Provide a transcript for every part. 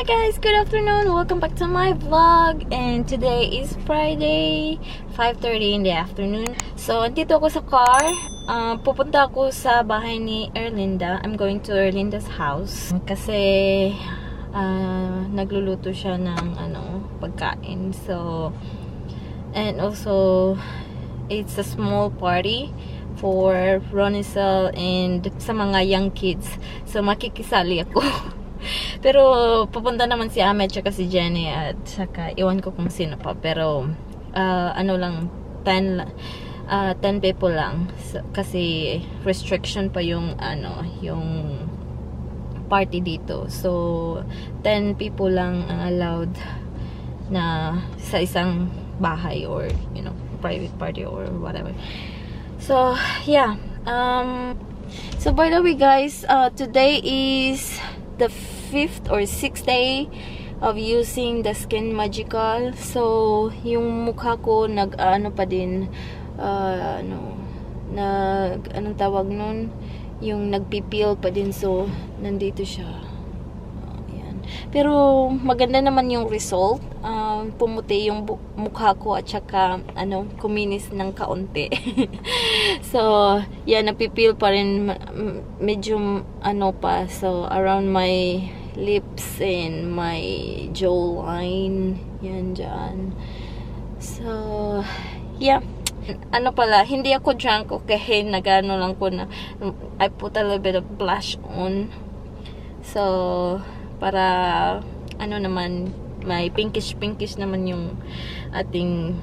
guys, good afternoon. Welcome back to my vlog. And today is Friday, 5:30 in the afternoon. So, andito ako sa car. Pupunta ako sa bahay ni Erlinda. I'm going to Erlinda's house. Kasi, nagluluto siya ng pagkain. So, and also, it's a small party for Ronicel and sa mga young kids. So, makikisali ako. Pero, pupunta naman si Ahmed tsaka si Jenny at saka, iwan ko kung sino pa. Pero, 10 people lang. So, kasi, restriction pa yung, yung party dito. So, 10 people lang ang allowed na sa isang bahay or, private party or whatever. So, yeah. So, by the way, guys, today is the 5th or 6th day of using the Skin Magical. So, yung mukha ko pa din, anong tawag nun? Yung nagpipil pa din. So, nandito siya. Ayan. Pero, maganda naman yung result. Pumuti yung mukha ko at saka, kuminis ng kaunti. So, yeah, napipil pa rin. Medyo, pa. So, around my lips and my jawline. Yan, dyan. So, yeah. Hindi ako drunk. Okay, nagano lang ko na. I put a little bit of blush on. So, para, naman, may pinkish naman yung ating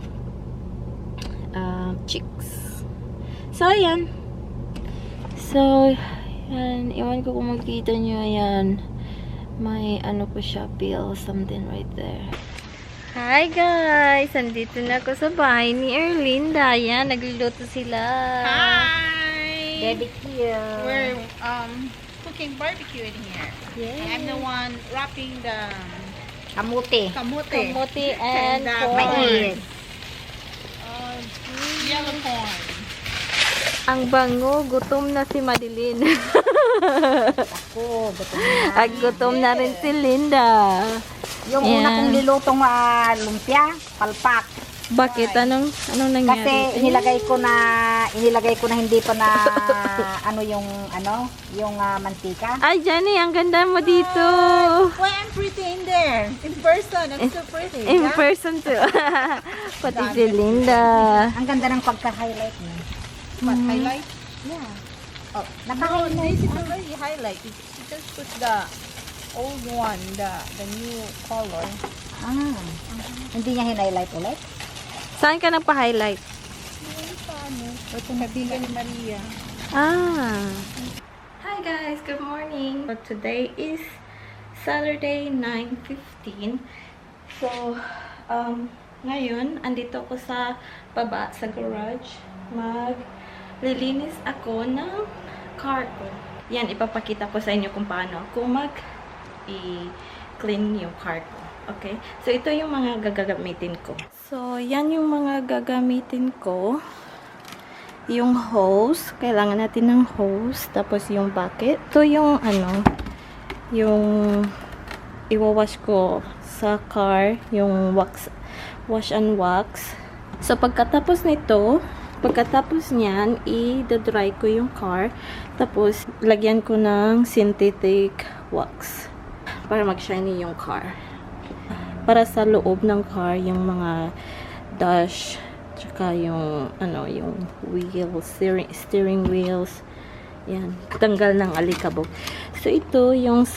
cheeks. So, ayan. So, ayan. Iwan ko kung makikita nyo, ayan. May po siya, peel something right there. Hi guys! Andito na ako sa bahay ni Erlinda. Ayan, nagluluto sila. Hi! Barbecue. We're cooking barbecue in here. Yeah. I'm the one wrapping the Kamuti. Kamuti and And, corn. Mais. yellow corn. Ang bango, gutom na si Madeline. Ako, gutom na. At gutom na rin si Linda. Yung Ayan. una kong nilutong lumpia, palpak. Bakit? Anong nangyari? Kasi inilagay ko na hindi pa na yung mantika. Ay, Jenny, ang ganda mo dito. Why I'm pretty in there? In person, I'm so pretty. In yeah? person too. Pati si Linda. Ang ganda ng pagka-highlight niya. What, highlight? Yeah. Oh, No, naka-highlight. this is already highlight. You just put the old one, the new color. Hindi niya hin-highlight ulit. Saan ka nagpa-highlight? Ito na ni Maria. Hi guys, good morning. So today is Saturday, 9:15. So, ngayon, andito ako sa baba, sa garage. Maglilinis ako ng car ko. Yan, ipapakita ko sa inyo kung paano ako i-clean yung car ko. Okay? So, ito yung mga gagamitin ko. So, yan yung mga gagamitin ko. Yung hose. Kailangan natin ng hose. Tapos, yung bucket. Ito yung, yung iwawash ko sa car. Yung wash and wax. So, pagkatapos niyan, i-dry ko yung car. Tapos, lagyan ko ng synthetic wax. Para mag-shiny yung car. Para sa loob ng car, yung mga dash, tsaka yung, yung wheels, steering wheels. Yan. Tanggal ng alikabok. So, ito yung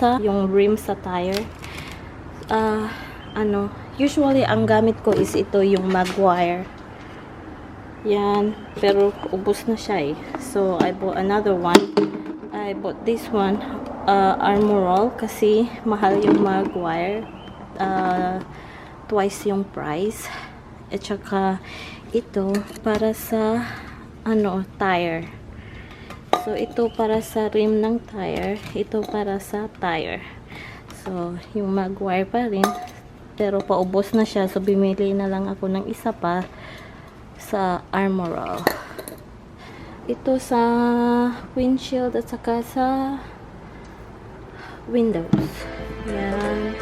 rim sa tire. Usually, ang gamit ko is ito yung Maguire. Yan. Pero, ubos na siya eh. So, I bought another one. I bought this one, Armorall, kasi mahal yung Maguire. Twice yung price. At saka, ito, para sa, tire. So, ito para sa rim ng tire. Ito para sa tire. So, yung Maguire pa rin. Pero, paubos na siya. So, bumili na lang ako ng isa pa sa Armorall. Ito sa windshield at saka sa windows. Yan.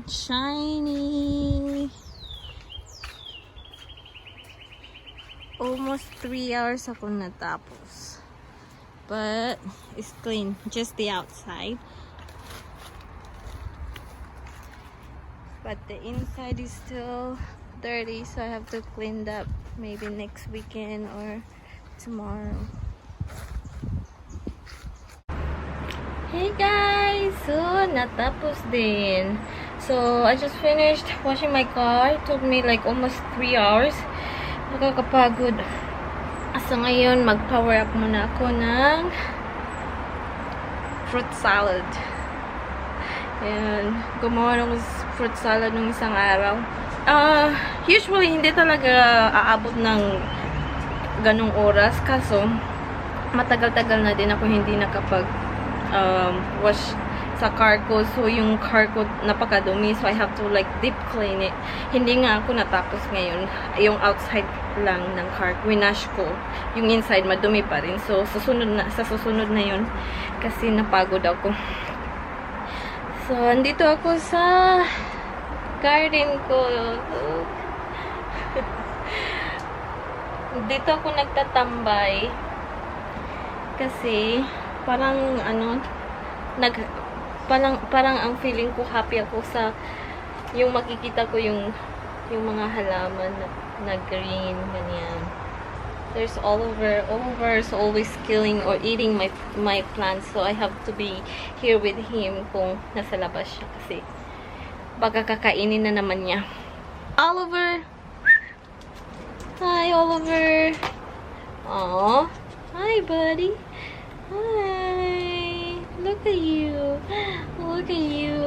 shiny. Almost 3 hours ako natapos. But it's clean, just the outside. But the inside is still dirty, so I have to clean that maybe next weekend or tomorrow. Hey guys! So, natapos din. So, I just finished washing my car. It took me like almost 3 hours. Nakakapagod. So, ngayon, mag-power up muna ako ng fruit salad. Ayan. Gumawa ng fruit salad ng isang araw. Usually, hindi talaga aabot ng ganong oras. Kaso, matagal-tagal na din ako hindi nakapag wash sa car ko. So, yung car ko napakadumi. So, I have to like deep clean it. Hindi nga ako natapos ngayon. Yung outside lang ng car ko. Winash ko. Yung inside, madumi pa rin. So, sa susunod na yun. Kasi napagod ako. So, andito ako sa garden ko. Dito ako nagtatambay. Kasi, parang parang ang feeling ko happy ako sa yung makikita ko yung mga halaman na green, ganyan. There's Oliver is always killing or eating my plants, so I have to be here with him kung nasa labas siya kasi baka kakainin na naman niya. Oliver! Hi, Oliver! Aww! Hi, buddy! Hi! Look at you! Look at you!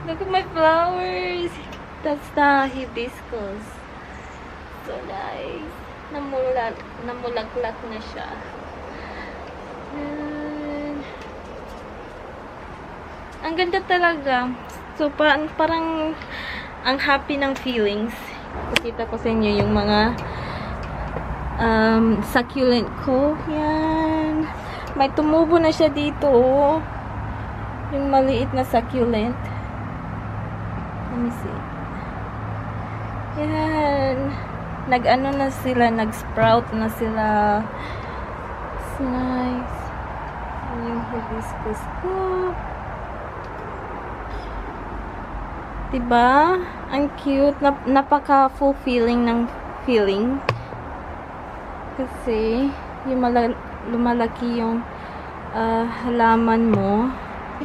Look at my flowers! That's the hibiscus. So nice. Namulaklak na siya. And, ang ganda talaga. So, parang ang happy ng feelings. Pakita ko sa inyo yung mga succulent ko. Yan. May tumubo na siya dito. Yung maliit na succulent. Let me see. Yan. Nag-ano na sila, nag-sprout na sila. It's nice. Yung hibiscus ko. Diba? Ang cute. Napaka-fulfilling ng feeling. Kasi, yung lumalaki yung halaman mo.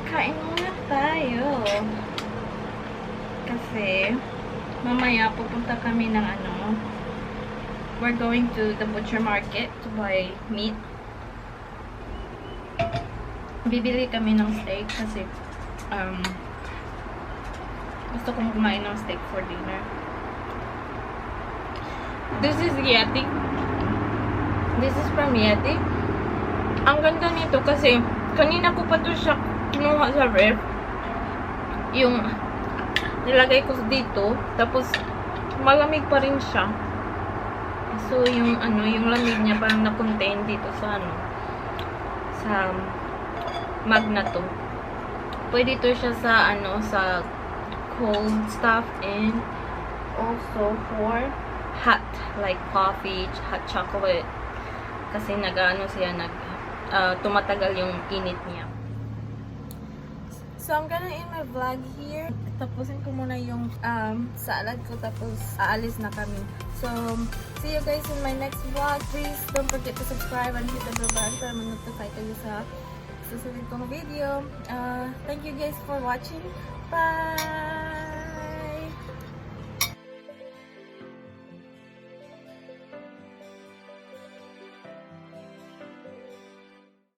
Kain muna tayo. Kasi, mamaya pupunta kami ng we're going to the butcher market to buy meat. Bibili kami ng steak kasi gusto kong kumain ng steak for dinner. This is Yeti. This is from Yeti. Ang ganda nito kasi kanina ko pa to siya kinuha sa ref. Yung nilagay ko dito, tapos malamig pa rin siya. So yung yung lamig niya parang na-contain dito sa sa mug na to. Pwede to siya sa sa cold stuff and also for hot like coffee, hot chocolate. Kasi siya tumatagal yung init niya. So I'm gonna end my vlog here. Tapusin ko muna yung salad ko tapos aalis na kami. So see you guys in my next vlog. Please don't forget to subscribe and hit the bell button para ma-notify kayo sa susunod kong video. Thank you guys for watching. Bye!